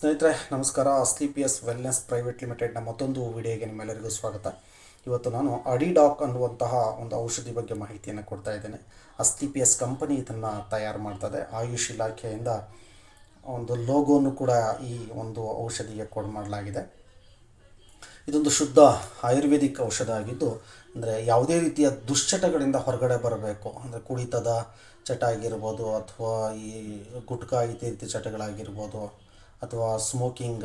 ಸ್ನೇಹಿತರೆ ನಮಸ್ಕಾರ. ಅಸ್ಲಿಪಿಯಸ್ wellness private ಲಿಮಿಟೆಡ್ನ ಮತ್ತೊಂದು ವಿಡಿಯೋಗೆ ನಿಮ್ಮೆಲ್ಲರಿಗೂ ಸ್ವಾಗತ. ಇವತ್ತು ನಾನು ಅಡಿಡಾಕ್ ಅನ್ನುವಂತಹ ಒಂದು ಔಷಧಿ ಬಗ್ಗೆ ಮಾಹಿತಿಯನ್ನು ಕೊಡ್ತಾ ಇದ್ದೇನೆ. ಅಸ್ಲಿಪಿಯಸ್ ಕಂಪನಿ ಇದನ್ನು ತಯಾರು ಮಾಡ್ತದೆ. ಆಯುಷ್ ಇಲಾಖೆಯಿಂದ ಒಂದು ಲೋಗೋನು ಕೂಡ ಈ ಒಂದು ಔಷಧಿಗೆ ಕೊಡು ಮಾಡಲಾಗಿದೆ. ಇದೊಂದು ಶುದ್ಧ ಆಯುರ್ವೇದಿಕ್ ಔಷಧ ಆಗಿದ್ದು, ಅಂದರೆ ಯಾವುದೇ ರೀತಿಯ ದುಶ್ಚಟಗಳಿಂದ ಹೊರಗಡೆ ಬರಬೇಕು ಅಂದರೆ ಕುಡಿತದ ಚಟ ಆಗಿರ್ಬೋದು, ಅಥವಾ ಈ ಗುಟ್ಕಾ ಇದೇ ರೀತಿ ಚಟಗಳಾಗಿರ್ಬೋದು, ಅಥವಾ ಸ್ಮೋಕಿಂಗ್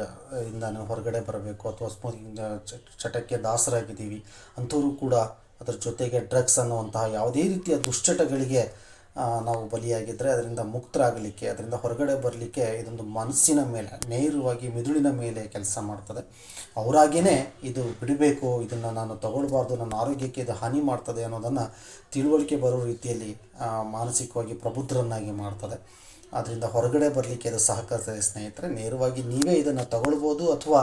ಇಂದ ಹೊರಗಡೆ ಬರಬೇಕು, ಅಥವಾ ಸ್ಮೋಕಿಂಗ್ ಚಟಕ್ಕೆ ದಾಸರಾಗಿದ್ದೀವಿ ಅಂಥವರು ಕೂಡ, ಅದರ ಜೊತೆಗೆ ಡ್ರಗ್ಸ್ ಅನ್ನುವಂತಹ ಯಾವುದೇ ರೀತಿಯ ದುಶ್ಚಟಗಳಿಗೆ ನಾವು ಬಲಿಯಾಗಿದ್ದರೆ ಅದರಿಂದ ಮುಕ್ತರಾಗಲಿಕ್ಕೆ, ಅದರಿಂದ ಹೊರಗಡೆ ಬರಲಿಕ್ಕೆ ಇದೊಂದು ಮನಸ್ಸಿನ ಮೇಲೆ, ನೇರವಾಗಿ ಮಿದುಳಿನ ಮೇಲೆ ಕೆಲಸ ಮಾಡ್ತದೆ. ಅವರಾಗೇ ಇದು ಬಿಡಬೇಕು, ಇದನ್ನು ನಾನು ತಗೊಳ್ಬಾರ್ದು, ನನ್ನ ಆರೋಗ್ಯಕ್ಕೆ ಇದು ಹಾನಿ ಮಾಡ್ತದೆ ಅನ್ನೋದನ್ನು ತಿಳುವಳಿಕೆ ಬರೋ ರೀತಿಯಲ್ಲಿ ಮಾನಸಿಕವಾಗಿ ಪ್ರಬುದ್ಧರನ್ನಾಗಿ ಮಾಡ್ತದೆ. ಅದರಿಂದ ಹೊರಗಡೆ ಬರಲಿಕ್ಕೆ ಅದು ಸಹಕರಿಸ್ತದೆ. ಸ್ನೇಹಿತರೆ, ನೇರವಾಗಿ ನೀವೇ ಇದನ್ನು ತಗೊಳ್ಬೋದು, ಅಥವಾ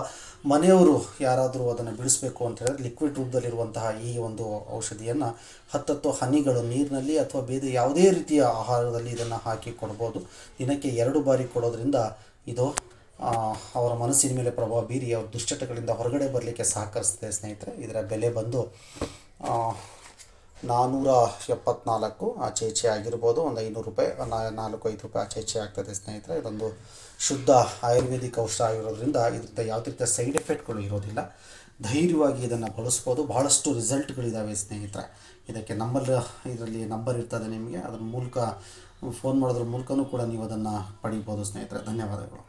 ಮನೆಯವರು ಯಾರಾದರೂ ಅದನ್ನು ಬಿಡಿಸ್ಬೇಕು ಅಂತ ಹೇಳಿದ್ರೆ ಲಿಕ್ವಿಡ್ ರೂಪದಲ್ಲಿರುವಂತಹ ಈ ಒಂದು ಔಷಧಿಯನ್ನು 10 ಹನಿಗಳು ನೀರಿನಲ್ಲಿ ಅಥವಾ ಬೇರೆ ಯಾವುದೇ ರೀತಿಯ ಆಹಾರದಲ್ಲಿ ಇದನ್ನು ಹಾಕಿ ಕೊಡ್ಬೋದು. ದಿನಕ್ಕೆ 2 ಬಾರಿ ಕೊಡೋದ್ರಿಂದ ಇದು ಅವರ ಮನಸ್ಸಿನ ಮೇಲೆ ಪ್ರಭಾವ ಬೀರಿ ಅವ್ರ ದುಶ್ಚಟಗಳಿಂದ ಹೊರಗಡೆ ಬರಲಿಕ್ಕೆ ಸಹಕರಿಸ್ತದೆ. ಸ್ನೇಹಿತರೆ, ಇದರ ಬೆಲೆ ಬಂದು 474 ಆಚೆ ಈಚೆ ಆಗಿರ್ಬೋದು. ಒಂದು 500 ರೂಪಾಯಿ, 4-5 ರೂಪಾಯಿ ಆಚೆ ಈಚೆ ಆಗ್ತದೆ. ಸ್ನೇಹಿತರೆ, ಇದೊಂದು ಶುದ್ಧ ಆಯುರ್ವೇದಿಕ್ ಔಷಧ ಆಗಿರೋದ್ರಿಂದ ಇದರಿಂದ ಯಾವುದೇ ರೀತಿಯ ಸೈಡ್ ಎಫೆಕ್ಟ್ಗಳು ಇರೋದಿಲ್ಲ. ಧೈರ್ಯವಾಗಿ ಇದನ್ನು ಬಳಸ್ಬೋದು. ಬಹಳಷ್ಟು ರಿಸಲ್ಟ್ಗಳಿದ್ದಾವೆ ಸ್ನೇಹಿತರೆ. ಇದಕ್ಕೆ ಇದರಲ್ಲಿ ನಂಬರ್ ಇರ್ತದೆ ನಿಮಗೆ, ಅದರ ಮೂಲಕ ಫೋನ್ ಮಾಡೋದ್ರ ಮೂಲಕನೂ ಕೂಡ ನೀವು ಅದನ್ನು ಪಡಿಬೋದು. ಸ್ನೇಹಿತರೆ, ಧನ್ಯವಾದಗಳು.